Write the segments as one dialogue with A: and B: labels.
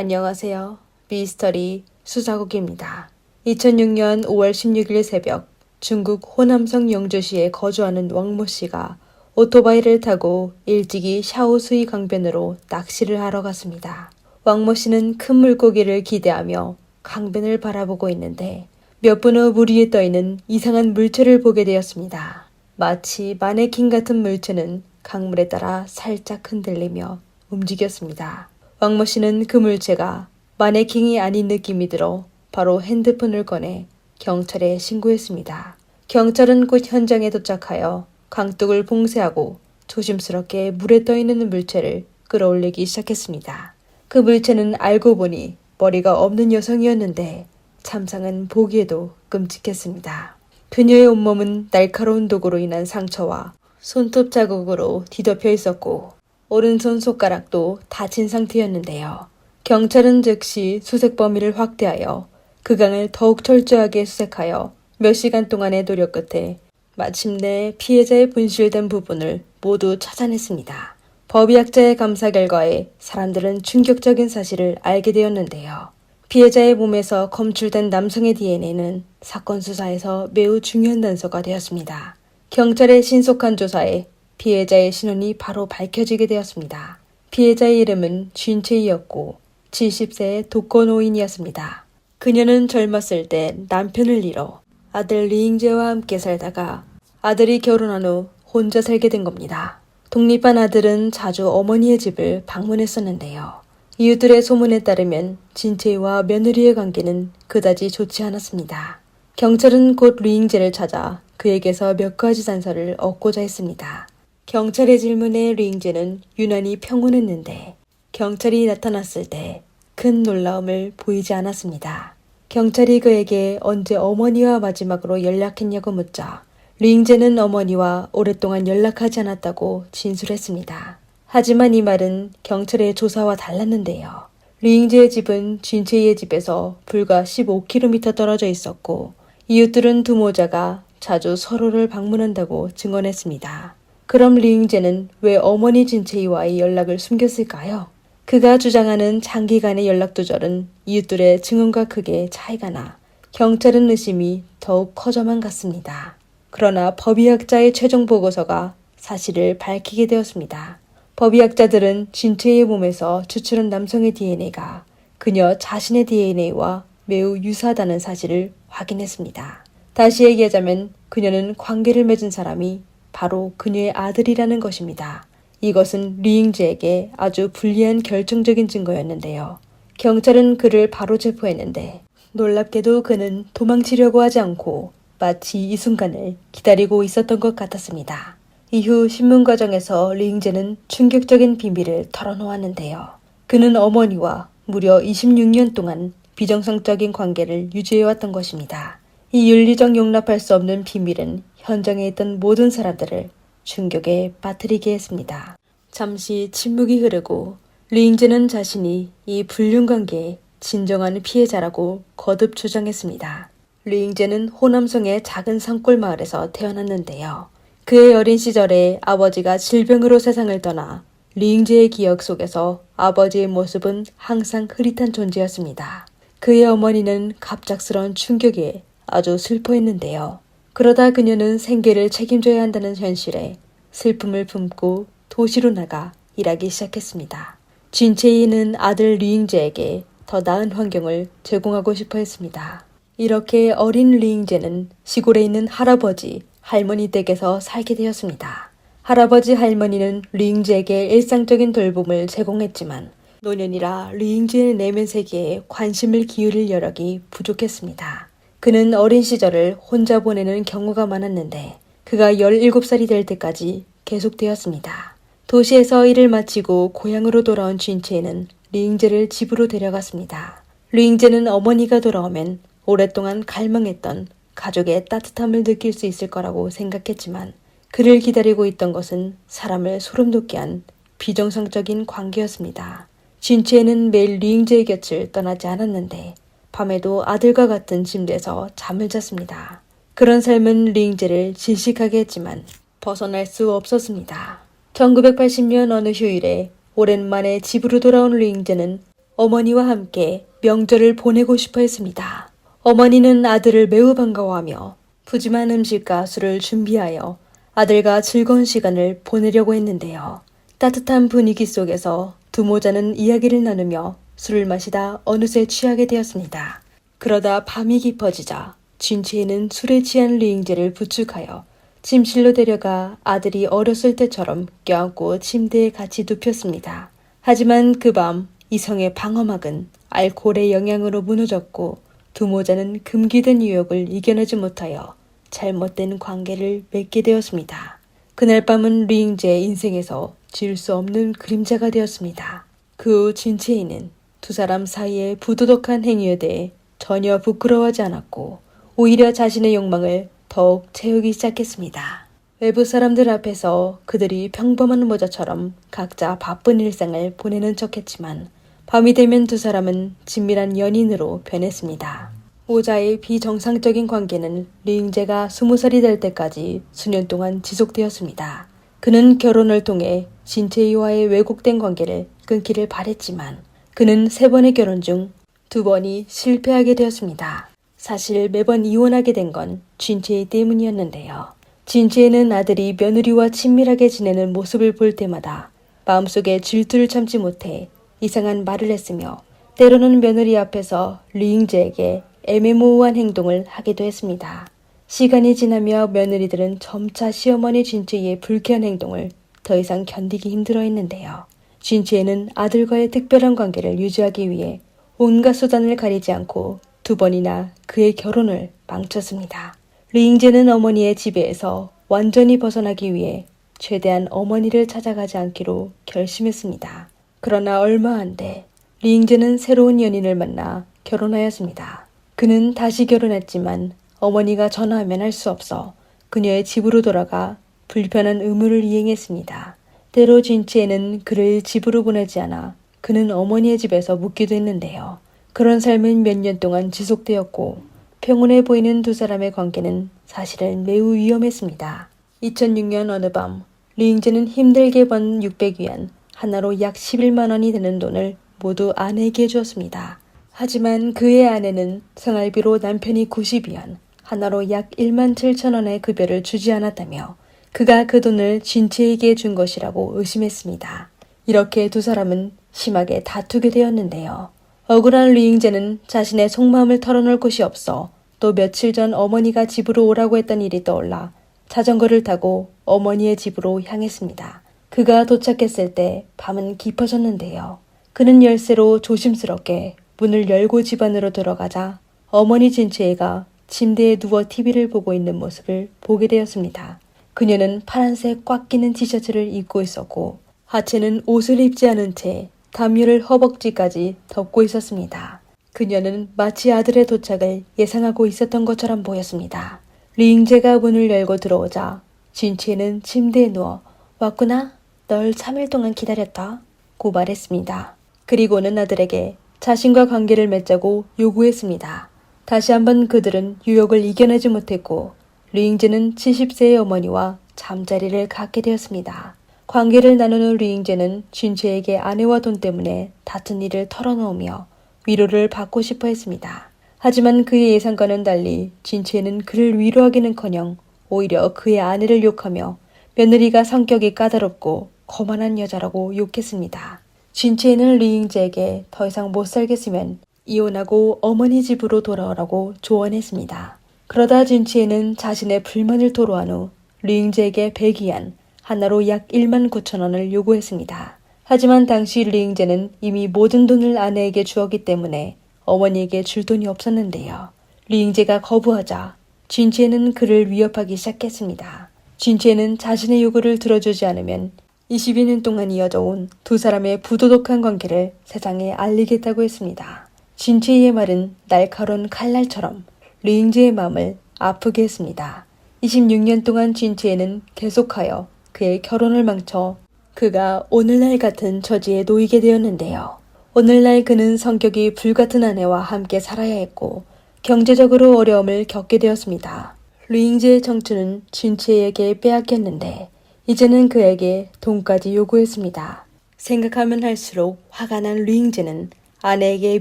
A: 안녕하세요. 미스터리 수사국입니다. 2006년 5월 16일 새벽 중국 호남성 영주시에 거주하는 왕모 씨가 오토바이를 타고 일찍이 샤오수이 강변으로 낚시를 하러 갔습니다. 왕모 씨는 큰 물고기를 기대하며 강변을 바라보고 있는데 몇 분 후 물 위에 떠있는 이상한 물체를 보게 되었습니다. 마치 마네킹 같은 물체는 강물에 따라 살짝 흔들리며 움직였습니다. 왕모 씨는 그 물체가 마네킹이 아닌 느낌이 들어 바로 핸드폰을 꺼내 경찰에 신고했습니다. 경찰은 곧 현장에 도착하여 강둑을 봉쇄하고 조심스럽게 물에 떠있는 물체를 끌어올리기 시작했습니다. 그 물체는 알고 보니 머리가 없는 여성이었는데 참상은 보기에도 끔찍했습니다. 그녀의 온몸은 날카로운 도구로 인한 상처와 손톱 자국으로 뒤덮여 있었고 오른손 손가락도 다친 상태였는데요. 경찰은 즉시 수색 범위를 확대하여 그 강을 더욱 철저하게 수색하여 몇 시간 동안의 노력 끝에 마침내 피해자의 분실된 부분을 모두 찾아냈습니다. 법의학자의 감사 결과에 사람들은 충격적인 사실을 알게 되었는데요. 피해자의 몸에서 검출된 남성의 DNA는 사건 수사에서 매우 중요한 단서가 되었습니다. 경찰의 신속한 조사에 피해자의 신원이 바로 밝혀지게 되었습니다. 피해자의 이름은 쥔체이였고 70세의 독거노인이었습니다. 그녀는 젊었을 때 남편을 잃어 아들 리잉제와 함께 살다가 아들이 결혼한 후 혼자 살게 된 겁니다. 독립한 아들은 자주 어머니의 집을 방문했었는데요. 이웃들의 소문에 따르면 진체이와 며느리의 관계는 그다지 좋지 않았습니다. 경찰은 곧 리잉제를 찾아 그에게서 몇 가지 단서를 얻고자 했습니다. 경찰의 질문에 리잉제는 유난히 평온했는데 경찰이 나타났을 때 큰 놀라움을 보이지 않았습니다. 경찰이 그에게 언제 어머니와 마지막으로 연락했냐고 묻자 리잉제는 어머니와 오랫동안 연락하지 않았다고 진술했습니다. 하지만 이 말은 경찰의 조사와 달랐는데요. 리잉제의 집은 쥔체이의 집에서 불과 15km 떨어져 있었고 이웃들은 두 모자가 자주 서로를 방문한다고 증언했습니다. 그럼 리잉제는 왜 어머니 쥔체이와의 연락을 숨겼을까요? 그가 주장하는 장기간의 연락 두절은 이웃들의 증언과 크게 차이가 나 경찰은 의심이 더욱 커져만 갔습니다. 그러나 법의학자의 최종 보고서가 사실을 밝히게 되었습니다. 법의학자들은 쥔체이의 몸에서 추출한 남성의 DNA가 그녀 자신의 DNA와 매우 유사하다는 사실을 확인했습니다. 다시 얘기하자면 그녀는 관계를 맺은 사람이 바로 그녀의 아들이라는 것입니다. 이것은 리잉제에게 아주 불리한 결정적인 증거였는데요. 경찰은 그를 바로 체포했는데 놀랍게도 그는 도망치려고 하지 않고 마치 이 순간을 기다리고 있었던 것 같았습니다. 이후 신문 과정에서 리잉제는 충격적인 비밀을 털어놓았는데요. 그는 어머니와 무려 26년 동안 비정상적인 관계를 유지해왔던 것입니다. 이 윤리적 용납할 수 없는 비밀은 현장에 있던 모든 사람들을 충격에 빠뜨리게 했습니다. 잠시 침묵이 흐르고 리잉제는 자신이 이 불륜관계의 진정한 피해자라고 거듭 주장했습니다. 리잉제는 호남성의 작은 산골 마을에서 태어났는데요. 그의 어린 시절에 아버지가 질병으로 세상을 떠나 리잉제의 기억 속에서 아버지의 모습은 항상 흐릿한 존재였습니다. 그의 어머니는 갑작스러운 충격에 아주 슬퍼했는데요. 그러다 그녀는 생계를 책임져야 한다는 현실에 슬픔을 품고 도시로 나가 일하기 시작했습니다. 쥔체이는 아들 리잉제에게 더 나은 환경을 제공하고 싶어 했습니다. 이렇게 어린 리잉제는 시골에 있는 할아버지, 할머니 댁에서 살게 되었습니다. 할아버지, 할머니는 리잉제에게 일상적인 돌봄을 제공했지만 노년이라 리잉제의 내면 세계에 관심을 기울일 여력이 부족했습니다. 그는 어린 시절을 혼자 보내는 경우가 많았는데 그가 17살이 될 때까지 계속되었습니다. 도시에서 일을 마치고 고향으로 돌아온 쥔체이는 리잉제를 집으로 데려갔습니다. 리잉제는 어머니가 돌아오면 오랫동안 갈망했던 가족의 따뜻함을 느낄 수 있을 거라고 생각했지만 그를 기다리고 있던 것은 사람을 소름 돋게 한 비정상적인 관계였습니다. 쥔체이는 매일 리잉제의 곁을 떠나지 않았는데 밤에도 아들과 같은 침대에서 잠을 잤습니다. 그런 삶은 리잉제를 질식하게 했지만 벗어날 수 없었습니다. 1980년 어느 휴일에 오랜만에 집으로 돌아온 리잉제는 어머니와 함께 명절을 보내고 싶어 했습니다. 어머니는 아들을 매우 반가워하며 푸짐한 음식과 술을 준비하여 아들과 즐거운 시간을 보내려고 했는데요. 따뜻한 분위기 속에서 두 모자는 이야기를 나누며 술을 마시다 어느새 취하게 되었습니다. 그러다 밤이 깊어지자 진치에는 술에 취한 류잉재를 부축하여 침실로 데려가 아들이 어렸을 때처럼 껴안고 침대에 같이 눕혔습니다. 하지만 그 밤 이성의 방어막은 알코올의 영향으로 무너졌고 두 모자는 금기된 유혹을 이겨내지 못하여 잘못된 관계를 맺게 되었습니다. 그날 밤은 류잉재의 인생에서 지울 수 없는 그림자가 되었습니다. 그 후 진채이는 두 사람 사이의 부도덕한 행위에 대해 전혀 부끄러워하지 않았고 오히려 자신의 욕망을 더욱 채우기 시작했습니다. 외부 사람들 앞에서 그들이 평범한 모자처럼 각자 바쁜 일상을 보내는 척했지만 밤이 되면 두 사람은 친밀한 연인으로 변했습니다. 모자의 비정상적인 관계는 류잉재가 20살이 될 때까지 수년 동안 지속되었습니다. 그는 결혼을 통해 진채이와의 왜곡된 관계를 끊기를 바랬지만 그는 3번의 결혼 중 2번이 실패하게 되었습니다. 사실 매번 이혼하게 된 건 진채이 때문이었는데요. 진채이는 아들이 며느리와 친밀하게 지내는 모습을 볼 때마다 마음속에 질투를 참지 못해 이상한 말을 했으며 때로는 며느리 앞에서 류잉재에게 애매모호한 행동을 하기도 했습니다. 시간이 지나며 며느리들은 점차 시어머니 진채이의 불쾌한 행동을 더 이상 견디기 힘들어했는데요. 진채이는 아들과의 특별한 관계를 유지하기 위해 온갖 수단을 가리지 않고 2번이나 그의 결혼을 망쳤습니다. 류잉재는 어머니의 지배에서 완전히 벗어나기 위해 최대한 어머니를 찾아가지 않기로 결심했습니다. 그러나 얼마 안 돼 류잉재는 새로운 연인을 만나 결혼하였습니다. 그는 다시 결혼했지만 어머니가 전화하면 할 수 없어 그녀의 집으로 돌아가 불편한 의무를 이행했습니다. 때로 진채에는 그를 집으로 보내지 않아 그는 어머니의 집에서 묵기도 했는데요. 그런 삶은 몇 년 동안 지속되었고 평온해 보이는 두 사람의 관계는 사실은 매우 위험했습니다. 2006년 어느 밤 류잉재는 힘들게 번 600위안 하나로 약 11만 원이 되는 돈을 모두 아내에게 주었습니다. 하지만 그의 아내는 생활비로 남편이 90위안 하나로 약 1만 7천 원의 급여를 주지 않았다며 그가 그 돈을 진채에게 준 것이라고 의심했습니다. 이렇게 두 사람은 심하게 다투게 되었는데요. 억울한 류잉재는 자신의 속마음을 털어놓을 곳이 없어 또 며칠 전 어머니가 집으로 오라고 했던 일이 떠올라 자전거를 타고 어머니의 집으로 향했습니다. 그가 도착했을 때 밤은 깊어졌는데요. 그는 열쇠로 조심스럽게 문을 열고 집 안으로 들어가자 어머니 진채이가 침대에 누워 TV를 보고 있는 모습을 보게 되었습니다. 그녀는 파란색 꽉 끼는 티셔츠를 입고 있었고 하체는 옷을 입지 않은 채 담요를 허벅지까지 덮고 있었습니다. 그녀는 마치 아들의 도착을 예상하고 있었던 것처럼 보였습니다. 류잉재가 문을 열고 들어오자 진채이는 침대에 누워 왔구나? 널 3일 동안 기다렸다 고 말했습니다. 그리고는 아들에게 자신과 관계를 맺자고 요구했습니다. 다시 한번 그들은 유혹을 이겨내지 못했고 류잉재는 70세의 어머니와 잠자리를 갖게 되었습니다. 관계를 나눈 후 류잉재는 진채에게 아내와 돈 때문에 다툰 일을 털어놓으며 위로를 받고 싶어 했습니다. 하지만 그의 예상과는 달리 진채는 그를 위로하기는커녕 오히려 그의 아내를 욕하며 며느리가 성격이 까다롭고 거만한 여자라고 욕했습니다. 진채는 류잉재에게 더 이상 못 살겠으면 이혼하고 어머니 집으로 돌아오라고 조언했습니다. 그러다 진채는 자신의 불만을 토로한 후 류잉재에게 100위안 하나로 약 1만 9천 원을 요구했습니다. 하지만 당시 류잉재는 이미 모든 돈을 아내에게 주었기 때문에 어머니에게 줄 돈이 없었는데요. 류잉재가 거부하자 진채는 그를 위협하기 시작했습니다. 진채는 자신의 요구를 들어주지 않으면 22년 동안 이어져 온 두 사람의 부도덕한 관계를 세상에 알리겠다고 했습니다. 진채의 말은 날카로운 칼날처럼 류잉재의 마음을 아프게 했습니다. 26년 동안 진채는 계속하여 그의 결혼을 망쳐 그가 오늘날 같은 처지에 놓이게 되었는데요. 오늘날 그는 성격이 불같은 아내와 함께 살아야 했고 경제적으로 어려움을 겪게 되었습니다. 류잉재의 청춘은 진채에게 빼앗겼는데 이제는 그에게 돈까지 요구했습니다. 생각하면 할수록 화가 난 류잉재는 아내에게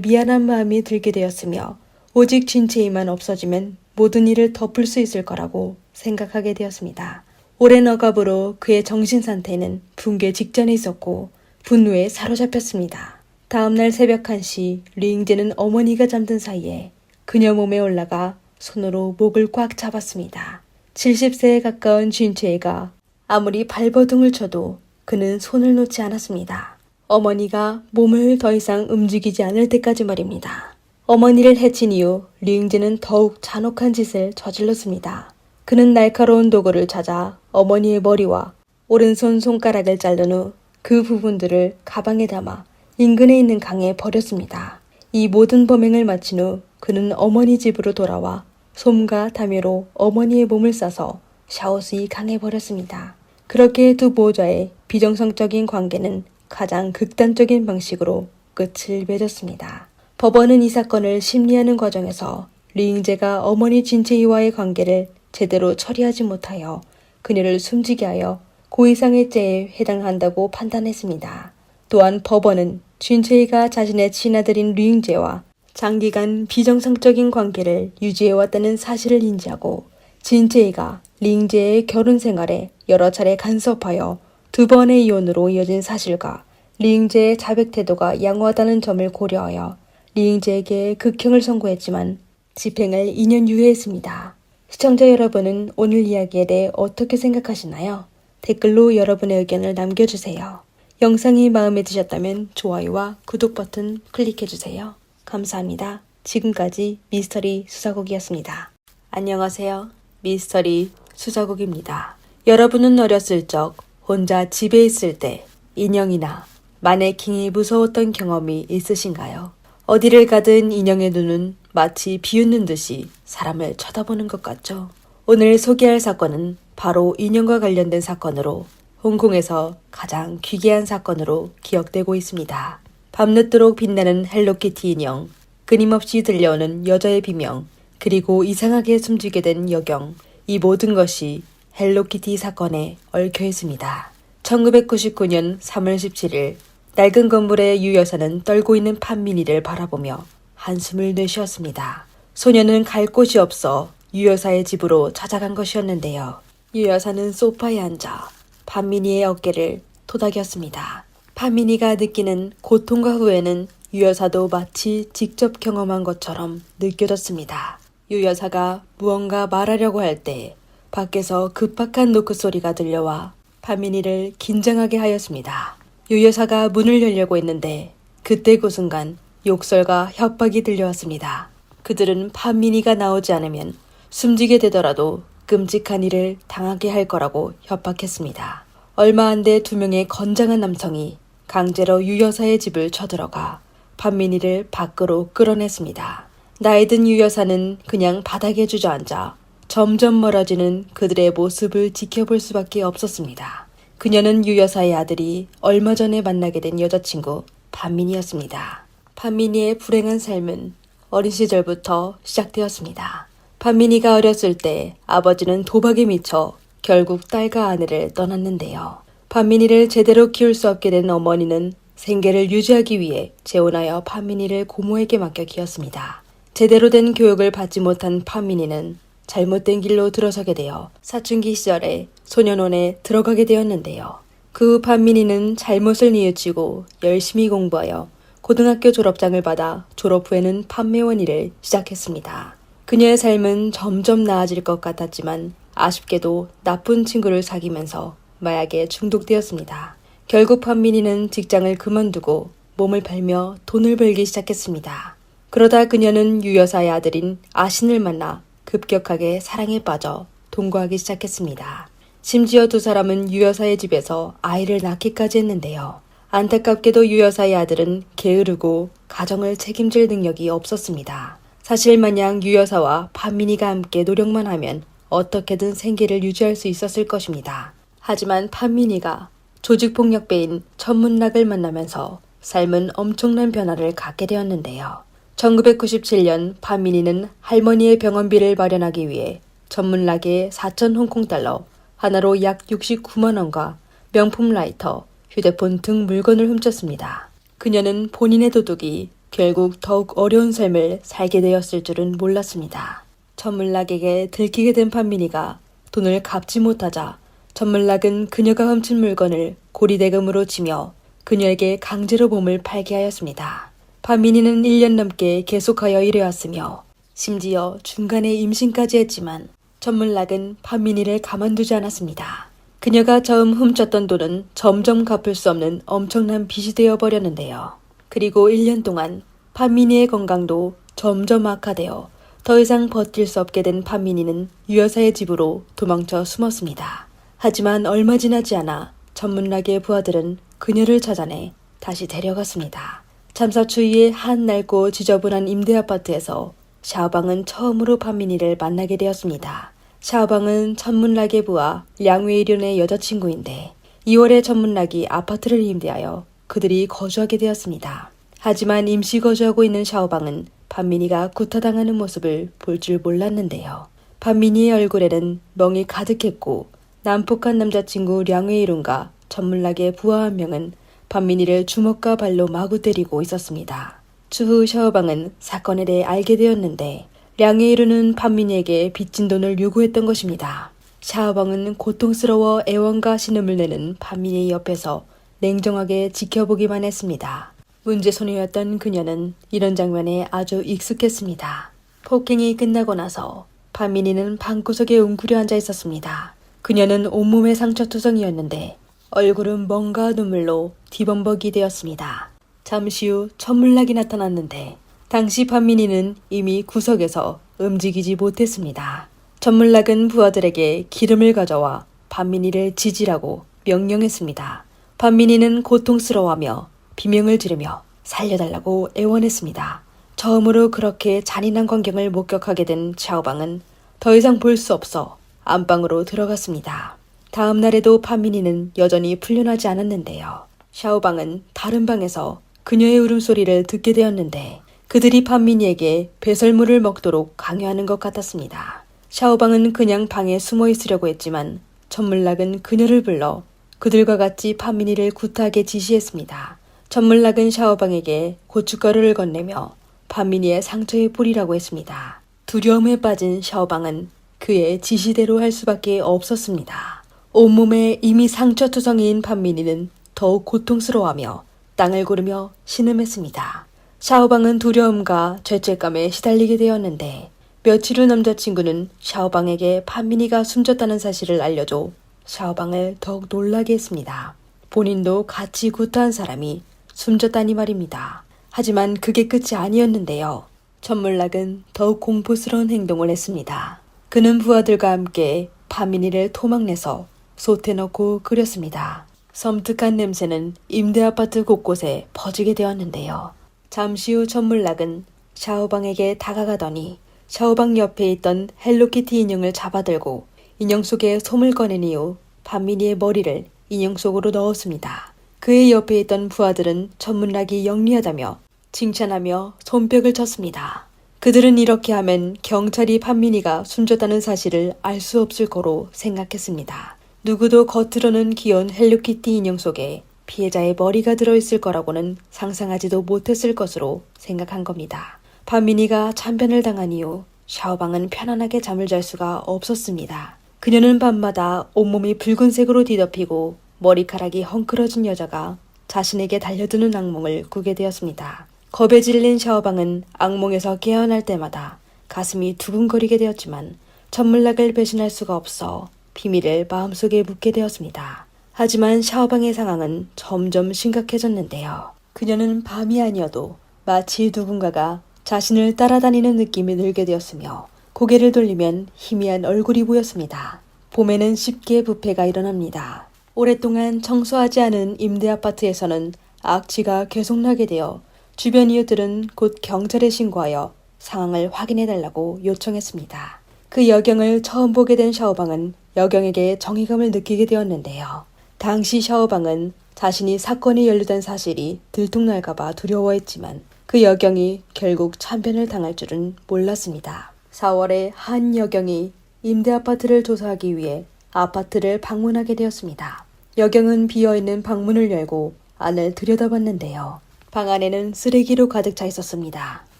A: 미안한 마음이 들게 되었으며 오직 진채이만 없어지면 모든 일을 덮을 수 있을 거라고 생각하게 되었습니다. 오랜 억압으로 그의 정신 상태는 붕괴 직전에 있었고 분노에 사로잡혔습니다. 다음날 새벽 1시 류잉제는 어머니가 잠든 사이에 그녀 몸에 올라가 손으로 목을 꽉 잡았습니다. 70세에 가까운 진채이가 아무리 발버둥을 쳐도 그는 손을 놓지 않았습니다. 어머니가 몸을 더 이상 움직이지 않을 때까지 말입니다. 어머니를 해친 이후 류잉제는 더욱 잔혹한 짓을 저질렀습니다. 그는 날카로운 도구를 찾아 어머니의 머리와 오른손 손가락을 자른 후 그 부분들을 가방에 담아 인근에 있는 강에 버렸습니다. 이 모든 범행을 마친 후 그는 어머니 집으로 돌아와 솜과 담요로 어머니의 몸을 싸서 샤오스이 강에 버렸습니다. 그렇게 두 보호자의 비정상적인 관계는 가장 극단적인 방식으로 끝을 맺었습니다. 법원은 이 사건을 심리하는 과정에서 류잉제가 어머니 진채이와의 관계를 제대로 처리하지 못하여 그녀를 숨지게 하여 고의상해죄에 해당한다고 판단했습니다. 또한 법원은 진채이가 자신의 친아들인 류잉제와 장기간 비정상적인 관계를 유지해왔다는 사실을 인지하고 진채이가 류잉제의 결혼 생활에 여러 차례 간섭하여 2번의 이혼으로 이어진 사실과 류잉제의 자백 태도가 양호하다는 점을 고려하여 류잉제에게 극형을 선고했지만 집행을 2년 유예했습니다. 시청자 여러분은 오늘 이야기에 대해 어떻게 생각하시나요? 댓글로 여러분의 의견을 남겨주세요. 영상이 마음에 드셨다면 좋아요와 구독 버튼 클릭해주세요. 감사합니다. 지금까지 미스터리 수사곡이었습니다. 안녕하세요. 미스터리 수사곡입니다. 여러분은 어렸을 적 혼자 집에 있을 때 인형이나 마네킹이 무서웠던 경험이 있으신가요? 어디를 가든 인형의 눈은 마치 비웃는 듯이 사람을 쳐다보는 것 같죠? 오늘 소개할 사건은 바로 인형과 관련된 사건으로 홍콩에서 가장 귀괴한 사건으로 기억되고 있습니다. 밤늦도록 빛나는 헬로키티 인형, 끊임없이 들려오는 여자의 비명, 그리고 이상하게 숨지게 된 여경, 이 모든 것이 헬로키티 사건에 얽혀 있습니다. 1999년 3월 17일 낡은 건물의 유 여사는 떨고 있는 판민이를 바라보며 한숨을 내쉬었습니다. 소녀는 갈 곳이 없어 유 여사의 집으로 찾아간 것이었는데요. 유 여사는 소파에 앉아 판민이의 어깨를 토닥였습니다. 판민이가 느끼는 고통과 후회는 유 여사도 마치 직접 경험한 것처럼 느껴졌습니다. 유 여사가 무언가 말하려고 할 때 밖에서 급박한 노크 소리가 들려와 판민이를 긴장하게 하였습니다. 유 여사가 문을 열려고 했는데 그때 그 순간 욕설과 협박이 들려왔습니다. 그들은 판민이가 나오지 않으면 숨지게 되더라도 끔찍한 일을 당하게 할 거라고 협박했습니다. 얼마 안 돼 2명의 건장한 남성이 강제로 유 여사의 집을 쳐들어가 판민이를 밖으로 끌어냈습니다. 나이든 유 여사는 그냥 바닥에 주저앉아 점점 멀어지는 그들의 모습을 지켜볼 수밖에 없었습니다. 그녀는 유 여사의 아들이 얼마 전에 만나게 된 여자친구 판민이였습니다. 판민이의 불행한 삶은 어린 시절부터 시작되었습니다. 판민이가 어렸을 때 아버지는 도박에 미쳐 결국 딸과 아내를 떠났는데요. 판민이를 제대로 키울 수 없게 된 어머니는 생계를 유지하기 위해 재혼하여 판민이를 고모에게 맡겨 키웠습니다. 제대로 된 교육을 받지 못한 판민이는 잘못된 길로 들어서게 되어 사춘기 시절에 소년원에 들어가게 되었는데요. 그 후 판민이는 잘못을 뉘우치고 열심히 공부하여 고등학교 졸업장을 받아 졸업 후에는 판매원 일을 시작했습니다. 그녀의 삶은 점점 나아질 것 같았지만 아쉽게도 나쁜 친구를 사귀면서 마약에 중독되었습니다. 결국 판민이는 직장을 그만두고 몸을 팔며 돈을 벌기 시작했습니다. 그러다 그녀는 유 여사의 아들인 아신을 만나 급격하게 사랑에 빠져 동거하기 시작했습니다. 심지어 2사람은 유 여사의 집에서 아이를 낳기까지 했는데요. 안타깝게도 유 여사의 아들은 게으르고 가정을 책임질 능력이 없었습니다. 사실 마냥 유 여사와 판민이가 함께 노력만 하면 어떻게든 생계를 유지할 수 있었을 것입니다. 하지만 판민이가 조직폭력배인 천문락을 만나면서 삶은 엄청난 변화를 갖게 되었는데요. 1997년 판민이는 할머니의 병원비를 마련하기 위해 천문락에 4천 홍콩달러, 하나로 약 69만 원과 명품 라이터, 휴대폰 등 물건을 훔쳤습니다. 그녀는 본인의 도둑이 결국 더욱 어려운 삶을 살게 되었을 줄은 몰랐습니다. 천문락에게 들키게 된 판민이가 돈을 갚지 못하자 천문락은 그녀가 훔친 물건을 고리대금으로 치며 그녀에게 강제로 몸을 팔게 하였습니다. 판민이는 1년 넘게 계속하여 일해왔으며 심지어 중간에 임신까지 했지만 천문락은 판민이를 가만두지 않았습니다. 그녀가 처음 훔쳤던 돈은 점점 갚을 수 없는 엄청난 빚이 되어버렸는데요. 그리고 1년 동안 판민이의 건강도 점점 악화되어 더 이상 버틸 수 없게 된 판민이는 유여사의 집으로 도망쳐 숨었습니다. 하지만 얼마 지나지 않아 천문락의 부하들은 그녀를 찾아내 다시 데려갔습니다. 참사 추위에 한 낡고 지저분한 임대 아파트에서 샤오방은 처음으로 판민이를 만나게 되었습니다. 샤오방은 천문락의 부하 량웨이륜의 여자친구인데 2월에 천문락이 아파트를 임대하여 그들이 거주하게 되었습니다. 하지만 임시 거주하고 있는 샤오방은 판민이가 구타당하는 모습을 볼 줄 몰랐는데요. 판민이의 얼굴에는 멍이 가득했고 난폭한 남자친구 량웨이륜과 천문락의 부하 한 명은 판민이를 주먹과 발로 마구 때리고 있었습니다. 추후 샤오방은 사건에 대해 알게 되었는데 량웨이륜은 판민이에게 빚진 돈을 요구했던 것입니다. 샤오방은 고통스러워 애원과 신음을 내는 판민이 옆에서 냉정하게 지켜보기만 했습니다. 문제소녀였던 그녀는 이런 장면에 아주 익숙했습니다. 폭행이 끝나고 나서 판민이는 방구석에 웅크려 앉아 있었습니다. 그녀는 온몸에 상처투성이었는데 얼굴은 멍과 눈물로 뒤범벅이 되었습니다. 잠시 후 천문락이 나타났는데 당시 판민이는 이미 구석에서 움직이지 못했습니다. 천문락은 부하들에게 기름을 가져와 판민이를 지지라고 명령했습니다. 판민이는 고통스러워하며 비명을 지르며 살려달라고 애원했습니다. 처음으로 그렇게 잔인한 광경을 목격하게 된 샤오방은 더 이상 볼 수 없어 안방으로 들어갔습니다. 다음 날에도 판민이는 여전히 풀려나지 않았는데요. 샤오방은 다른 방에서 그녀의 울음소리를 듣게 되었는데 그들이 판민이에게 배설물을 먹도록 강요하는 것 같았습니다. 샤오방은 그냥 방에 숨어 있으려고 했지만 천문락은 그녀를 불러 그들과 같이 판민이를 구타하게 지시했습니다. 천문락은 샤오방에게 고춧가루를 건네며 판민이의 상처에 뿌리라고 했습니다. 두려움에 빠진 샤오방은 그의 지시대로 할 수밖에 없었습니다. 온몸에 이미 상처투성이인 판민이는 더욱 고통스러워하며 땅을 고르며 신음했습니다. 샤오방은 두려움과 죄책감에 시달리게 되었는데 며칠 후 남자친구는 샤오방에게 판민이가 숨졌다는 사실을 알려줘 샤오방을 더욱 놀라게 했습니다. 본인도 같이 구타한 사람이 숨졌다니 말입니다. 하지만 그게 끝이 아니었는데요. 천문락은 더욱 공포스러운 행동을 했습니다. 그는 부하들과 함께 판민이를 토막내서 솥에 넣고 끓였습니다. 섬뜩한 냄새는 임대 아파트 곳곳에 퍼지게 되었는데요. 잠시 후 천문락은 샤오방에게 다가가더니 샤오방 옆에 있던 헬로키티 인형을 잡아들고 인형 속에 솜을 꺼낸 이후 판민이의 머리를 인형 속으로 넣었습니다. 그의 옆에 있던 부하들은 천문락이 영리하다며 칭찬하며 손뼉을 쳤습니다. 그들은 이렇게 하면 경찰이 판민이가 숨졌다는 사실을 알 수 없을 거로 생각했습니다. 누구도 겉으로는 귀여운 헬로키티 인형 속에 피해자의 머리가 들어있을 거라고는 상상하지도 못했을 것으로 생각한 겁니다. 판민이가 참변을 당한 이후 샤오방은 편안하게 잠을 잘 수가 없었습니다. 그녀는 밤마다 온몸이 붉은색으로 뒤덮이고 머리카락이 헝클어진 여자가 자신에게 달려드는 악몽을 꾸게 되었습니다. 겁에 질린 샤오방은 악몽에서 깨어날 때마다 가슴이 두근거리게 되었지만 천문락을 배신할 수가 없어 비밀을 마음속에 묻게 되었습니다. 하지만 샤오방의 상황은 점점 심각해졌는데요. 그녀는 밤이 아니어도 마치 누군가가 자신을 따라다니는 느낌이 들게 되었으며 고개를 돌리면 희미한 얼굴이 보였습니다. 봄에는 쉽게 부패가 일어납니다. 오랫동안 청소하지 않은 임대 아파트에서는 악취가 계속 나게 되어 주변 이웃들은 곧 경찰에 신고하여 상황을 확인해달라고 요청했습니다. 그 여경을 처음 보게 된 샤오방은 여경에게 정의감을 느끼게 되었는데요. 당시 샤오방은 자신이 사건에 연루된 사실이 들통날까봐 두려워했지만 그 여경이 결국 참변을 당할 줄은 몰랐습니다. 4월에 한 여경이 임대 아파트를 조사하기 위해 아파트를 방문하게 되었습니다. 여경은 비어있는 방문을 열고 안을 들여다봤는데요. 방 안에는 쓰레기로 가득 차 있었습니다.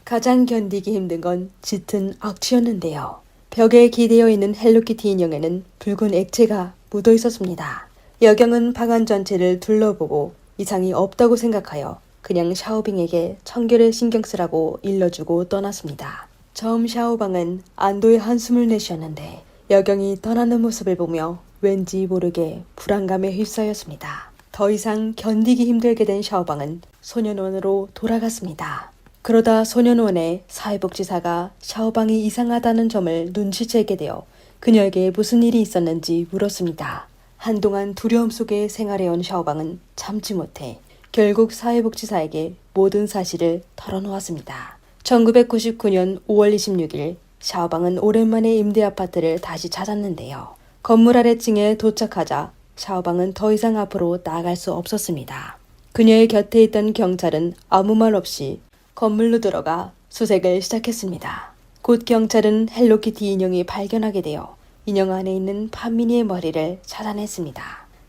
A: 가장 견디기 힘든 건 짙은 악취였는데요. 벽에 기대어 있는 헬로키티 인형에는 붉은 액체가 묻어 있었습니다. 여경은 방 안 전체를 둘러보고 이상이 없다고 생각하여 그냥 샤오빙에게 청결에 신경 쓰라고 일러주고 떠났습니다. 처음 샤오방은 안도의 한숨을 내쉬었는데 여경이 떠나는 모습을 보며 왠지 모르게 불안감에 휩싸였습니다. 더 이상 견디기 힘들게 된 샤오방은 소년원으로 돌아갔습니다. 그러다 소년원의 사회복지사가 샤오방이 이상하다는 점을 눈치채게 되어 그녀에게 무슨 일이 있었는지 물었습니다. 한동안 두려움 속에 생활해온 샤오방은 참지 못해 결국 사회복지사에게 모든 사실을 털어놓았습니다. 1999년 5월 26일 샤오방은 오랜만에 임대 아파트를 다시 찾았는데요. 건물 아래층에 도착하자 샤오방은 더 이상 앞으로 나아갈 수 없었습니다. 그녀의 곁에 있던 경찰은 아무 말 없이 건물로 들어가 수색을 시작했습니다. 곧 경찰은 헬로키티 인형이 발견하게 되어 인형 안에 있는 판민이의 머리를 찾아냈습니다.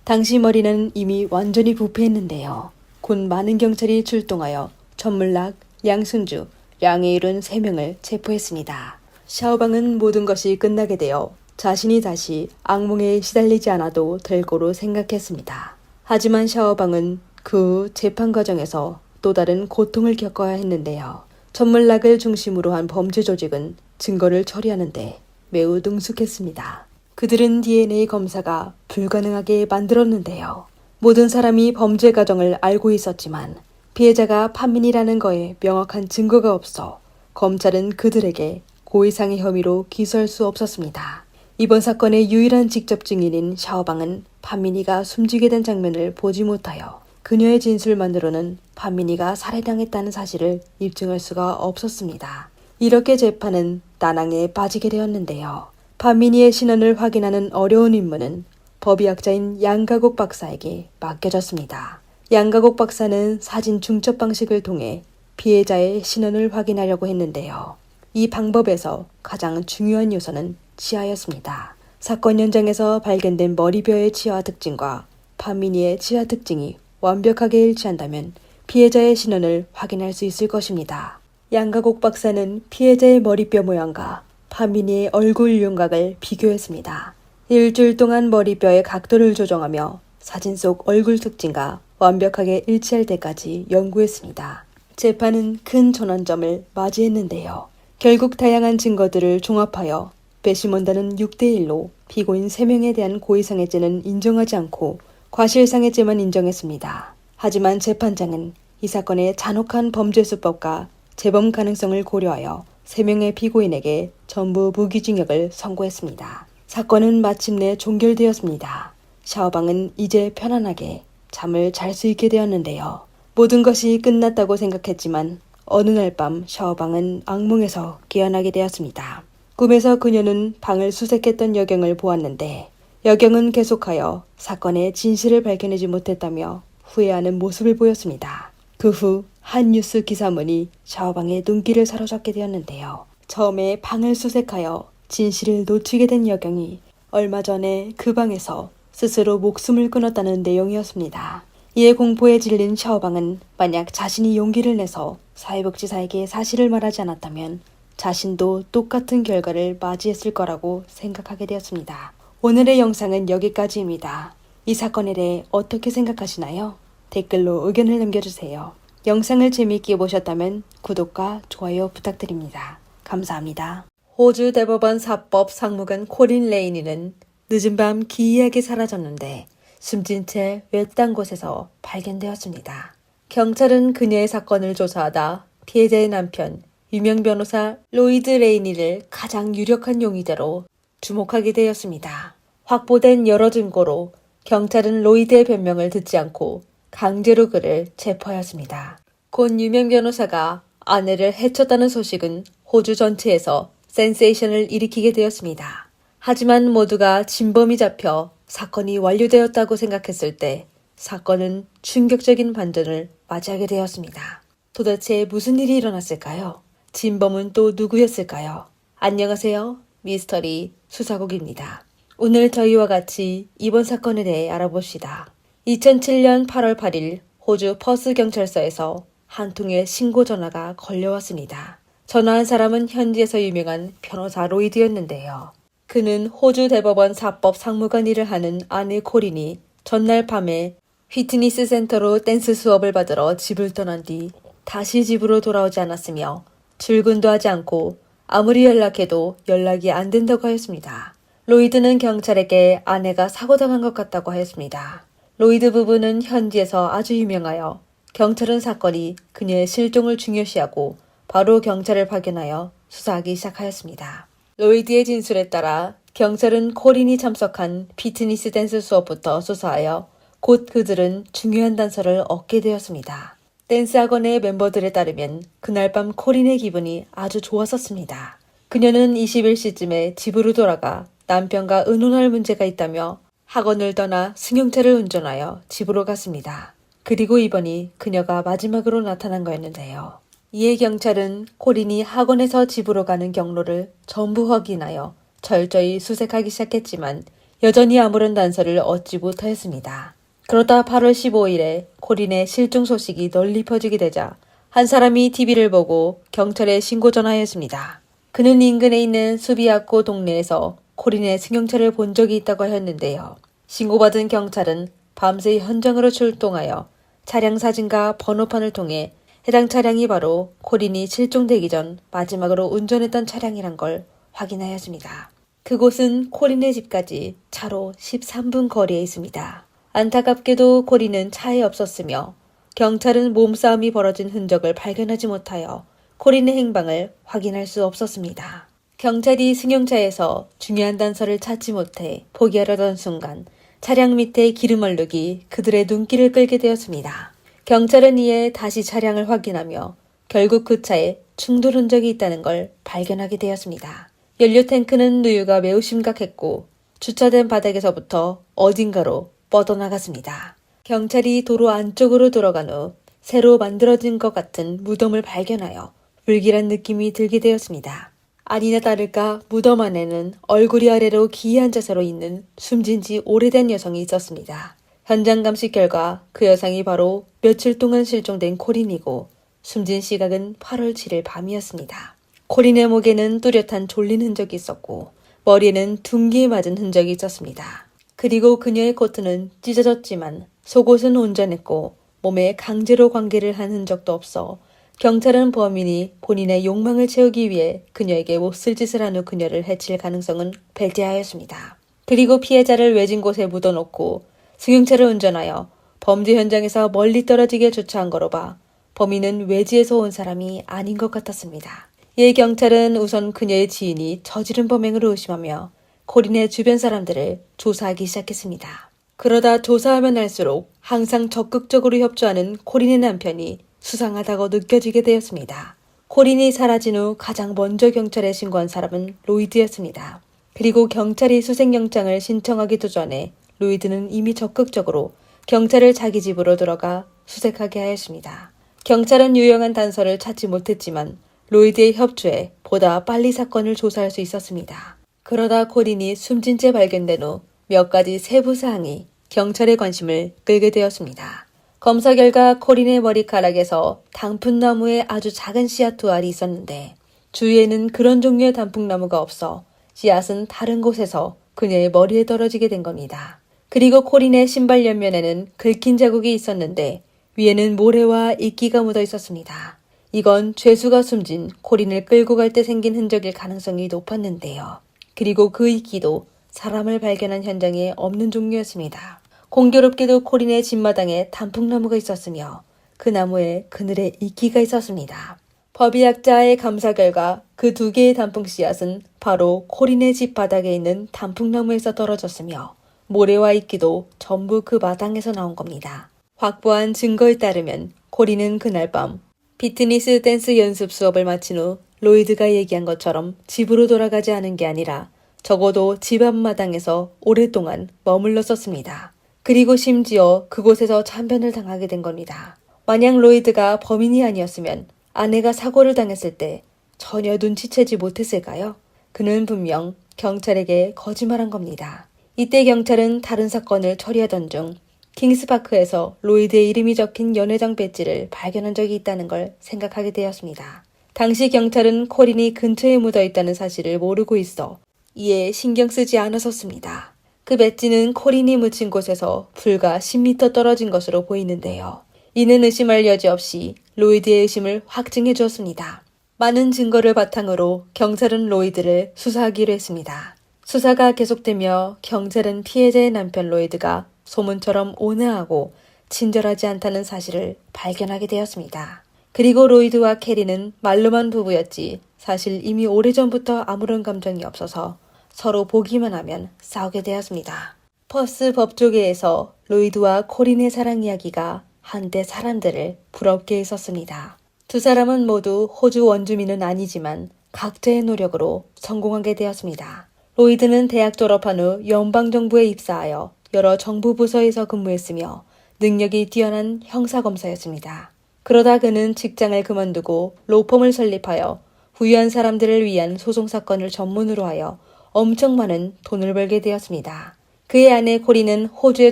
A: 당시 머리는 이미 완전히 부패했는데요. 곧 많은 경찰이 출동하여 천물락, 양순주, 량에이룬 3명을 체포했습니다. 샤오방은 모든 것이 끝나게 되어 자신이 다시 악몽에 시달리지 않아도 될 거로 생각했습니다. 하지만 샤오방은 그 후 재판 과정에서 또 다른 고통을 겪어야 했는데요. 천물락을 중심으로 한 범죄 조직은 증거를 처리하는데 매우 능숙했습니다. 그들은 DNA 검사가 불가능하게 만들었는데요. 모든 사람이 범죄 과정을 알고 있었지만 피해자가 판민이라는 거에 명확한 증거가 없어 검찰은 그들에게 고의상해 혐의로 기소할 수 없었습니다. 이번 사건의 유일한 직접 증인인 샤오방은 판민이가 숨지게 된 장면을 보지 못하여 그녀의 진술만으로는 판민이가 살해당했다는 사실을 입증할 수가 없었습니다. 이렇게 재판은 난항에 빠지게 되었는데요. 판민이의 신원을 확인하는 어려운 임무는 법의학자인 양가국 박사에게 맡겨졌습니다. 양가국 박사는 사진 중첩 방식을 통해 피해자의 신원을 확인하려고 했는데요. 이 방법에서 가장 중요한 요소는 치아였습니다. 사건 현장에서 발견된 머리뼈의 치아 특징과 판민이의 치아 특징이 완벽하게 일치한다면 피해자의 신원을 확인할 수 있을 것입니다. 양가국 박사는 피해자의 머리뼈 모양과 판민이의 얼굴 윤곽을 비교했습니다. 일주일 동안 머리뼈의 각도를 조정하며 사진 속 얼굴 특징과 완벽하게 일치할 때까지 연구했습니다. 재판은 큰 전환점을 맞이했는데요. 결국 다양한 증거들을 종합하여 배심원단은 6대1로 피고인 3명에 대한 고의상해죄는 인정하지 않고 과실상해죄만 인정했습니다. 하지만 재판장은 이 사건의 잔혹한 범죄수법과 재범 가능성을 고려하여 3명의 피고인에게 전부 무기징역을 선고했습니다. 사건은 마침내 종결되었습니다. 샤오방은 이제 편안하게 잠을 잘 수 있게 되었는데요. 모든 것이 끝났다고 생각했지만 어느 날 밤 샤오방은 악몽에서 깨어나게 되었습니다. 꿈에서 그녀는 방을 수색했던 여경을 보았는데 여경은 계속하여 사건의 진실을 밝혀내지 못했다며 후회하는 모습을 보였습니다. 그 후 한 뉴스 기사문이 샤오방의 눈길을 사로잡게 되었는데요. 처음에 방을 수색하여 진실을 놓치게 된 여경이 얼마 전에 그 방에서 스스로 목숨을 끊었다는 내용이었습니다. 이에 공포에 질린 샤오방은 만약 자신이 용기를 내서 사회복지사에게 사실을 말하지 않았다면 자신도 똑같은 결과를 맞이했을 거라고 생각하게 되었습니다. 오늘의 영상은 여기까지입니다. 이 사건에 대해 어떻게 생각하시나요? 댓글로 의견을 남겨주세요. 영상을 재미있게 보셨다면 구독과 좋아요 부탁드립니다. 감사합니다. 호주 대법원 사법 상무관 코린 레이니는 늦은 밤 기이하게 사라졌는데 숨진 채 외딴 곳에서 발견되었습니다. 경찰은 그녀의 사건을 조사하다 피해자의 남편, 유명 변호사 로이드 레이니를 가장 유력한 용의자로 주목하게 되었습니다. 확보된 여러 증거로 경찰은 로이드의 변명을 듣지 않고 강제로 그를 체포하였습니다. 곧 유명 변호사가 아내를 해쳤다는 소식은 호주 전체에서 센세이션을 일으키게 되었습니다. 하지만 모두가 진범이 잡혀 사건이 완료되었다고 생각했을 때 사건은 충격적인 반전을 맞이하게 되었습니다. 도대체 무슨 일이 일어났을까요? 진범은 또 누구였을까요? 안녕하세요. 미스터리 수사국입니다. 오늘 저희와 같이 이번 사건에 대해 알아봅시다. 2007년 8월 8일 호주 퍼스 경찰서에서 한 통의 신고 전화가 걸려왔습니다. 전화한 사람은 현지에서 유명한 변호사 로이드였는데요. 그는 호주 대법원 사법 상무관 일을 하는 아내 코린이 전날 밤에 피트니스 센터로 댄스 수업을 받으러 집을 떠난 뒤 다시 집으로 돌아오지 않았으며 출근도 하지 않고 아무리 연락해도 연락이 안 된다고 하였습니다. 로이드는 경찰에게 아내가 사고당한 것 같다고 하였습니다. 로이드 부부는 현지에서 아주 유명하여 경찰은 사건이 그녀의 실종을 중요시하고 바로 경찰을 파견하여 수사하기 시작하였습니다. 로이드의 진술에 따라 경찰은 코린이 참석한 피트니스 댄스 수업부터 수사하여 곧 그들은 중요한 단서를 얻게 되었습니다. 댄스 학원의 멤버들에 따르면 그날 밤 코린의 기분이 아주 좋았었습니다. 그녀는 21시쯤에 집으로 돌아가 남편과 의논할 문제가 있다며 학원을 떠나 승용차를 운전하여 집으로 갔습니다. 그리고 이번이 그녀가 마지막으로 나타난 거였는데요. 이에 경찰은 코린이 학원에서 집으로 가는 경로를 전부 확인하여 철저히 수색하기 시작했지만 여전히 아무런 단서를 얻지 못하였습니다. 그러다 8월 15일에 코린의 실종 소식이 널리 퍼지게 되자 한 사람이 TV를 보고 경찰에 신고 전화했습니다. 그는 인근에 있는 수비아코 동네에서 코린의 승용차를 본 적이 있다고 하였는데요. 신고받은 경찰은 밤새 현장으로 출동하여 차량 사진과 번호판을 통해 해당 차량이 바로 코린이 실종되기 전 마지막으로 운전했던 차량이란 걸 확인하였습니다. 그곳은 코린의 집까지 차로 13분 거리에 있습니다. 안타깝게도 코린은 차에 없었으며 경찰은 몸싸움이 벌어진 흔적을 발견하지 못하여 코린의 행방을 확인할 수 없었습니다. 경찰이 승용차에서 중요한 단서를 찾지 못해 포기하려던 순간 차량 밑에 기름 얼룩이 그들의 눈길을 끌게 되었습니다. 경찰은 이에 다시 차량을 확인하며 결국 그 차에 충돌 흔적이 있다는 걸 발견하게 되었습니다. 연료 탱크는 누유가 매우 심각했고 주차된 바닥에서부터 어딘가로 뻗어나갔습니다. 경찰이 도로 안쪽으로 들어간 후 새로 만들어진 것 같은 무덤을 발견하여 불길한 느낌이 들게 되었습니다. 아니나 다를까 무덤 안에는 얼굴이 아래로 기이한 자세로 있는 숨진 지 오래된 여성이 있었습니다. 현장 감식 결과 그 여성이 바로 며칠 동안 실종된 코린이고 숨진 시각은 8월 7일 밤이었습니다. 코린의 목에는 뚜렷한 졸린 흔적이 있었고 머리에는 둔기에 맞은 흔적이 있었습니다. 그리고 그녀의 코트는 찢어졌지만 속옷은 온전했고 몸에 강제로 관계를 한 흔적도 없어 경찰은 범인이 본인의 욕망을 채우기 위해 그녀에게 몹쓸 짓을 한 후 그녀를 해칠 가능성은 배제하였습니다. 그리고 피해자를 외진 곳에 묻어놓고 승용차를 운전하여 범죄 현장에서 멀리 떨어지게 주차한 거로 봐 범인은 외지에서 온 사람이 아닌 것 같았습니다. 이에 경찰은 우선 그녀의 지인이 저지른 범행으로 의심하며 코린의 주변 사람들을 조사하기 시작했습니다. 그러다 조사하면 할수록 항상 적극적으로 협조하는 코린의 남편이 수상하다고 느껴지게 되었습니다. 코린이 사라진 후 가장 먼저 경찰에 신고한 사람은 로이드였습니다. 그리고 경찰이 수색영장을 신청하기도 전에 로이드는 이미 적극적으로 경찰을 자기 집으로 들어가 수색하게 하였습니다. 경찰은 유용한 단서를 찾지 못했지만 로이드의 협조에 보다 빨리 사건을 조사할 수 있었습니다. 그러다 코린이 숨진 채 발견된 후 몇 가지 세부 사항이 경찰의 관심을 끌게 되었습니다. 검사 결과 코린의 머리카락에서 단풍나무에 아주 작은 씨앗 두 알이 있었는데 주위에는 그런 종류의 단풍나무가 없어 씨앗은 다른 곳에서 그녀의 머리에 떨어지게 된 겁니다. 그리고 코린의 신발 옆면에는 긁힌 자국이 있었는데 위에는 모래와 이끼가 묻어 있었습니다. 이건 죄수가 숨진 코린을 끌고 갈 때 생긴 흔적일 가능성이 높았는데요. 그리고 그 이끼도 사람을 발견한 현장에 없는 종류였습니다. 공교롭게도 코린의 집마당에 단풍나무가 있었으며 그 나무에 그늘에 이끼가 있었습니다. 법의학자의 감사 결과 그 두 개의 단풍 씨앗은 바로 코린의 집 바닥에 있는 단풍나무에서 떨어졌으며 모래와 이끼도 전부 그 마당에서 나온 겁니다. 확보한 증거에 따르면 코린은 그날 밤 피트니스 댄스 연습 수업을 마친 후 로이드가 얘기한 것처럼 집으로 돌아가지 않은 게 아니라 적어도 집 앞마당에서 오랫동안 머물렀었습니다. 그리고 심지어 그곳에서 참변을 당하게 된 겁니다. 만약 로이드가 범인이 아니었으면 아내가 사고를 당했을 때 전혀 눈치채지 못했을까요? 그는 분명 경찰에게 거짓말한 겁니다. 이때 경찰은 다른 사건을 처리하던 중 킹스파크에서 로이드의 이름이 적힌 연회장 배지를 발견한 적이 있다는 걸 생각하게 되었습니다. 당시 경찰은 코린이 근처에 묻어 있다는 사실을 모르고 있어 이에 신경 쓰지 않았었습니다. 그 배지는 코린이 묻힌 곳에서 불과 10m 떨어진 것으로 보이는데요. 이는 의심할 여지 없이 로이드의 의심을 확증해 주었습니다. 많은 증거를 바탕으로 경찰은 로이드를 수사하기로 했습니다. 수사가 계속되며 경찰은 피해자의 남편 로이드가 소문처럼 온화하고 친절하지 않다는 사실을 발견하게 되었습니다. 그리고 로이드와 캐리는 말로만 부부였지 사실 이미 오래전부터 아무런 감정이 없어서 서로 보기만 하면 싸우게 되었습니다. 퍼스 법조계에서 로이드와 코린의 사랑 이야기가 한때 사람들을 부럽게 했었습니다. 두 사람은 모두 호주 원주민은 아니지만 각자의 노력으로 성공하게 되었습니다. 로이드는 대학 졸업한 후 연방정부에 입사하여 여러 정부 부서에서 근무했으며 능력이 뛰어난 형사검사였습니다. 그러다 그는 직장을 그만두고 로펌을 설립하여 부유한 사람들을 위한 소송사건을 전문으로 하여 엄청 많은 돈을 벌게 되었습니다. 그의 아내 코린은 호주의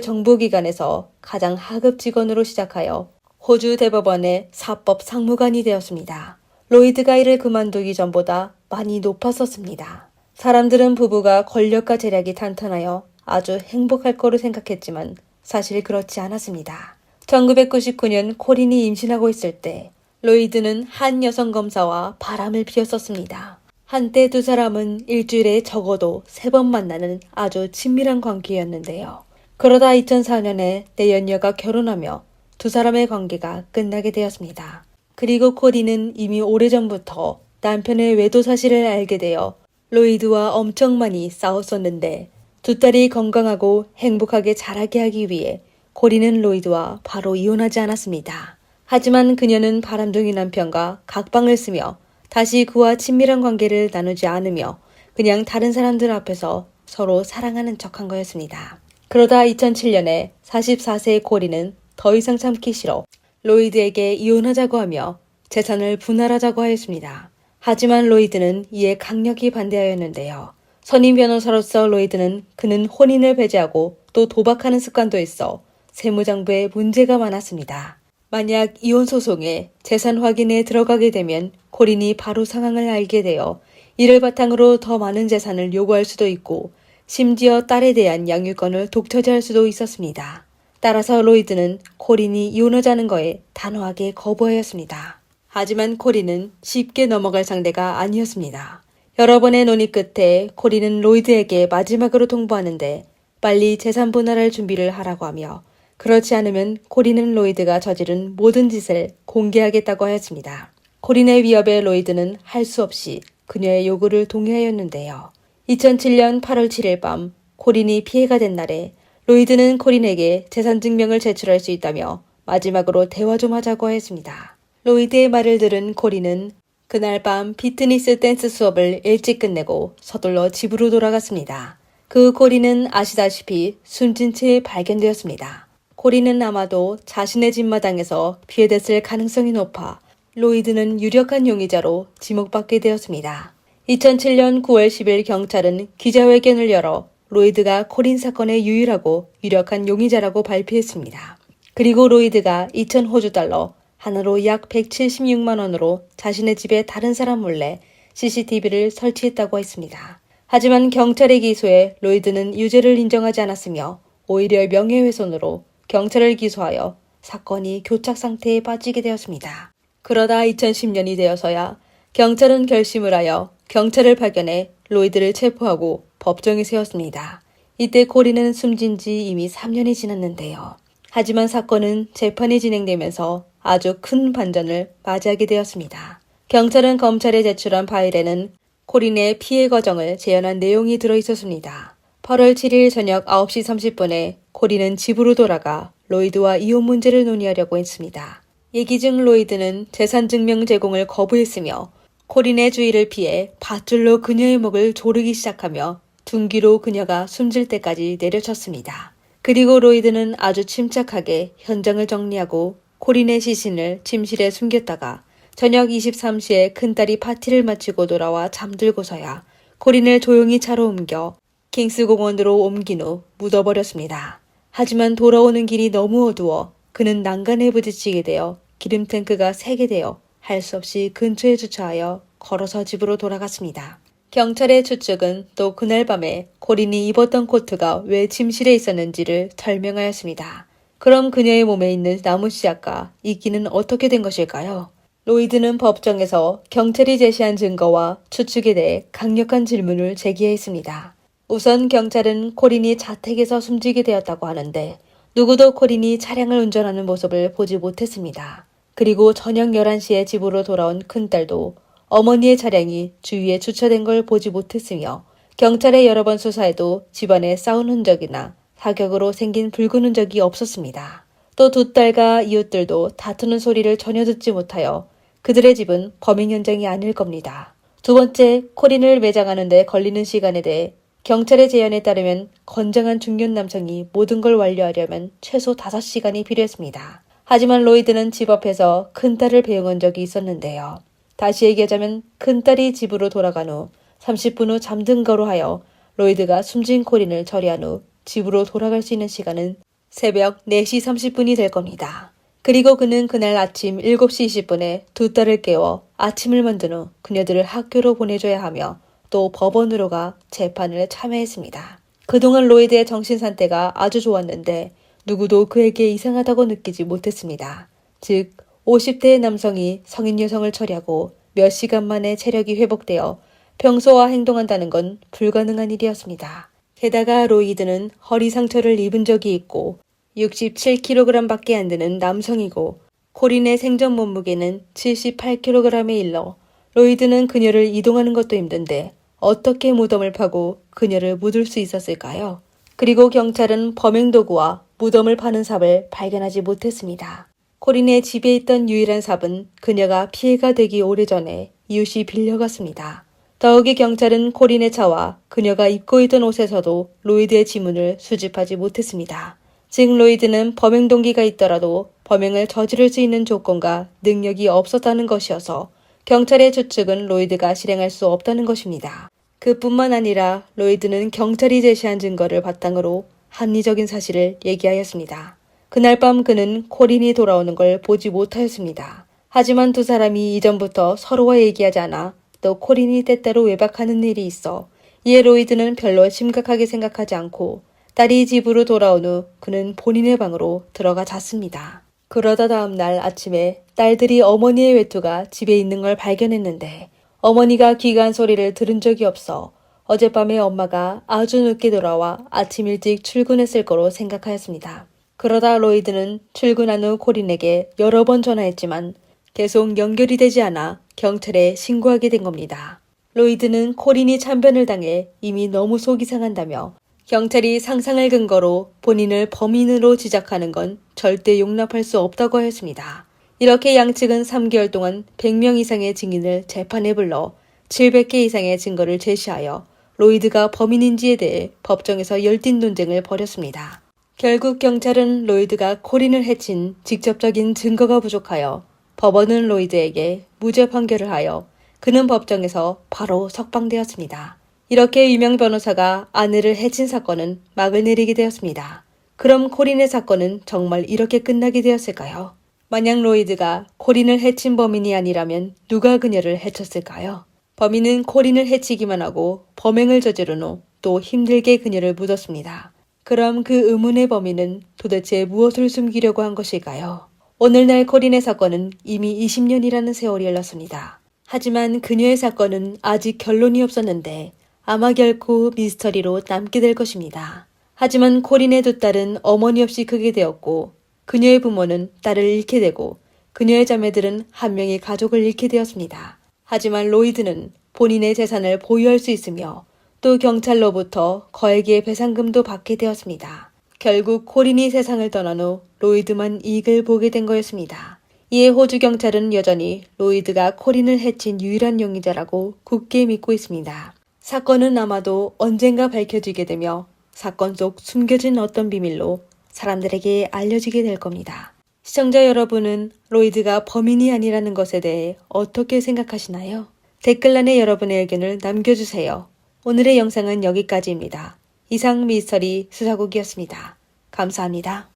A: 정부기관에서 가장 하급 직원으로 시작하여 호주 대법원의 사법 상무관이 되었습니다. 로이드가 이를 그만두기 전보다 많이 높았었습니다. 사람들은 부부가 권력과 재력이 탄탄하여 아주 행복할 거로 생각했지만 사실 그렇지 않았습니다. 1999년 코린이 임신하고 있을 때 로이드는 한 여성 검사와 바람을 피웠었습니다. 한때 두 사람은 일주일에 적어도 3번 만나는 아주 친밀한 관계였는데요. 그러다 2004년에 내연녀가 결혼하며 두 사람의 관계가 끝나게 되었습니다. 그리고 코린은 이미 오래전부터 남편의 외도 사실을 알게 되어 로이드와 엄청 많이 싸웠었는데 두 딸이 건강하고 행복하게 자라게 하기 위해 코린은 로이드와 바로 이혼하지 않았습니다. 하지만 그녀는 바람둥이 남편과 각방을 쓰며 다시 그와 친밀한 관계를 나누지 않으며 그냥 다른 사람들 앞에서 서로 사랑하는 척한 거였습니다. 그러다 2007년에 44세의 코린은 더 이상 참기 싫어 로이드에게 이혼하자고 하며 재산을 분할하자고 하였습니다. 하지만 로이드는 이에 강력히 반대하였는데요. 선임 변호사로서 로이드는 그는 혼인을 배제하고 또 도박하는 습관도 있어 세무장부에 문제가 많았습니다. 만약 이혼 소송에 재산 확인에 들어가게 되면 코린이 바로 상황을 알게 되어 이를 바탕으로 더 많은 재산을 요구할 수도 있고 심지어 딸에 대한 양육권을 독차지할 수도 있었습니다. 따라서 로이드는 코린이 이혼하자는 거에 단호하게 거부하였습니다. 하지만 코린은 쉽게 넘어갈 상대가 아니었습니다. 여러 번의 논의 끝에 코린은 로이드에게 마지막으로 통보하는데 빨리 재산 분할할 준비를 하라고 하며 그렇지 않으면 코린은 로이드가 저지른 모든 짓을 공개하겠다고 하였습니다. 코린의 위협에 로이드는 할 수 없이 그녀의 요구를 동의하였는데요. 2007년 8월 7일 밤 코린이 피해가 된 날에 로이드는 코린에게 재산 증명을 제출할 수 있다며 마지막으로 대화 좀 하자고 하였습니다. 로이드의 말을 들은 코린은 그날 밤 피트니스 댄스 수업을 일찍 끝내고 서둘러 집으로 돌아갔습니다. 그 코린은 아시다시피 숨진 채 발견되었습니다. 코린은 아마도 자신의 집 마당에서 피해됐을 가능성이 높아 로이드는 유력한 용의자로 지목받게 되었습니다. 2007년 9월 10일 경찰은 기자회견을 열어 로이드가 코린 사건의 유일하고 유력한 용의자라고 발표했습니다. 그리고 로이드가 2,000호주 달러, 하나로 약 176만 원으로 자신의 집에 다른 사람 몰래 CCTV를 설치했다고 했습니다. 하지만 경찰의 기소에 로이드는 유죄를 인정하지 않았으며 오히려 명예훼손으로 경찰을 기소하여 사건이 교착 상태에 빠지게 되었습니다. 그러다 2010년이 되어서야 경찰은 결심을 하여 경찰을 파견해 로이드를 체포하고 법정에 세웠습니다. 이때 코린은 숨진 지 이미 3년이 지났는데요. 하지만 사건은 재판이 진행되면서 아주 큰 반전을 맞이하게 되었습니다. 경찰은 검찰에 제출한 파일에는 코린의 피해 과정을 재현한 내용이 들어있었습니다. 8월 7일 저녁 9시 30분에 코린은 집으로 돌아가 로이드와 이혼 문제를 논의하려고 했습니다. 얘기 중 로이드는 재산 증명 제공을 거부했으며 코린의 주의를 피해 밧줄로 그녀의 목을 조르기 시작하며 둔기로 그녀가 숨질 때까지 내려쳤습니다. 그리고 로이드는 아주 침착하게 현장을 정리하고 코린의 시신을 침실에 숨겼다가 저녁 23시에 큰딸이 파티를 마치고 돌아와 잠들고서야 코린을 조용히 차로 옮겨 킹스공원으로 옮긴 후 묻어버렸습니다. 하지만 돌아오는 길이 너무 어두워 그는 난간에 부딪히게 되어 기름 탱크가 새게 되어 할 수 없이 근처에 주차하여 걸어서 집으로 돌아갔습니다. 경찰의 추측은 또 그날 밤에 코린이 입었던 코트가 왜 침실에 있었는지를 설명하였습니다. 그럼 그녀의 몸에 있는 나무 씨앗과 이끼는 어떻게 된 것일까요? 로이드는 법정에서 경찰이 제시한 증거와 추측에 대해 강력한 질문을 제기했습니다. 우선 경찰은 코린이 자택에서 숨지게 되었다고 하는데 누구도 코린이 차량을 운전하는 모습을 보지 못했습니다. 그리고 저녁 11시에 집으로 돌아온 큰딸도 어머니의 차량이 주위에 주차된 걸 보지 못했으며 경찰의 여러 번 수사에도 집안에 싸운 흔적이나 사격으로 생긴 붉은 흔적이 없었습니다. 또 두 딸과 이웃들도 다투는 소리를 전혀 듣지 못하여 그들의 집은 범행 현장이 아닐 겁니다. 두 번째, 코린을 매장하는 데 걸리는 시간에 대해 경찰의 제안에 따르면 건장한 중년 남성이 모든 걸 완료하려면 최소 5시간이 필요했습니다. 하지만 로이드는 집 앞에서 큰딸을 배웅한 적이 있었는데요. 다시 얘기하자면 큰딸이 집으로 돌아간 후 30분 후 잠든 거로 하여 로이드가 숨진 코린을 처리한 후 집으로 돌아갈 수 있는 시간은 새벽 4시 30분이 될 겁니다. 그리고 그는 그날 아침 7시 20분에 두 딸을 깨워 아침을 만든 후 그녀들을 학교로 보내줘야 하며 또 법원으로 가 재판을 참여했습니다. 그동안 로이드의 정신 상태가 아주 좋았는데 누구도 그에게 이상하다고 느끼지 못했습니다. 즉 50대의 남성이 성인 여성을 처리하고 몇 시간 만에 체력이 회복되어 평소와 행동한다는 건 불가능한 일이었습니다. 게다가 로이드는 허리 상처를 입은 적이 있고 67kg밖에 안 되는 남성이고 코린의 생전 몸무게는 78kg에 일러 로이드는 그녀를 이동하는 것도 힘든데 어떻게 무덤을 파고 그녀를 묻을 수 있었을까요? 그리고 경찰은 범행 도구와 무덤을 파는 삽을 발견하지 못했습니다. 코린의 집에 있던 유일한 삽은 그녀가 피해가 되기 오래전에 이웃이 빌려갔습니다. 더욱이 경찰은 코린의 차와 그녀가 입고 있던 옷에서도 로이드의 지문을 수집하지 못했습니다. 즉 로이드는 범행 동기가 있더라도 범행을 저지를 수 있는 조건과 능력이 없었다는 것이어서 경찰의 추측은 로이드가 실행할 수 없다는 것입니다. 그뿐만 아니라 로이드는 경찰이 제시한 증거를 바탕으로 합리적인 사실을 얘기하였습니다. 그날 밤 그는 코린이 돌아오는 걸 보지 못하였습니다. 하지만 두 사람이 이전부터 서로와 얘기하지 않아 또 코린이 때때로 외박하는 일이 있어 이에 로이드는 별로 심각하게 생각하지 않고 딸이 집으로 돌아온 후 그는 본인의 방으로 들어가 잤습니다. 그러다 다음 날 아침에 딸들이 어머니의 외투가 집에 있는 걸 발견했는데 어머니가 귀가한 소리를 들은 적이 없어 어젯밤에 엄마가 아주 늦게 돌아와 아침 일찍 출근했을 거로 생각하였습니다. 그러다 로이드는 출근한 후 코린에게 여러 번 전화했지만 계속 연결이 되지 않아 경찰에 신고하게 된 겁니다. 로이드는 코린이 참변을 당해 이미 너무 속이 상한다며 경찰이 상상을 근거로 본인을 범인으로 지적하는 건 절대 용납할 수 없다고 하였습니다. 이렇게 양측은 3개월 동안 100명 이상의 증인을 재판에 불러 700개 이상의 증거를 제시하여 로이드가 범인인지에 대해 법정에서 열띤 논쟁을 벌였습니다. 결국 경찰은 로이드가 코린을 해친 직접적인 증거가 부족하여 법원은 로이드에게 무죄 판결을 하여 그는 법정에서 바로 석방되었습니다. 이렇게 유명 변호사가 아내를 해친 사건은 막을 내리게 되었습니다. 그럼 코린의 사건은 정말 이렇게 끝나게 되었을까요? 만약 로이드가 코린을 해친 범인이 아니라면 누가 그녀를 해쳤을까요? 범인은 코린을 해치기만 하고 범행을 저지른 후 또 힘들게 그녀를 묻었습니다. 그럼 그 의문의 범인은 도대체 무엇을 숨기려고 한 것일까요? 오늘날 코린의 사건은 이미 20년이라는 세월이 흘렀습니다. 하지만 그녀의 사건은 아직 결론이 없었는데 아마 결코 미스터리로 남게 될 것입니다. 하지만 코린의 두 딸은 어머니 없이 크게 되었고 그녀의 부모는 딸을 잃게 되고 그녀의 자매들은 한 명의 가족을 잃게 되었습니다. 하지만 로이드는 본인의 재산을 보유할 수 있으며 또 경찰로부터 거액의 배상금도 받게 되었습니다. 결국 코린이 세상을 떠난 후 로이드만 이익을 보게 된 거였습니다. 이에 호주 경찰은 여전히 로이드가 코린을 해친 유일한 용의자라고 굳게 믿고 있습니다. 사건은 아마도 언젠가 밝혀지게 되며 사건 속 숨겨진 어떤 비밀로 사람들에게 알려지게 될 겁니다. 시청자 여러분은 로이드가 범인이 아니라는 것에 대해 어떻게 생각하시나요? 댓글란에 여러분의 의견을 남겨주세요. 오늘의 영상은 여기까지입니다. 이상 미스터리 수사국이었습니다. 감사합니다.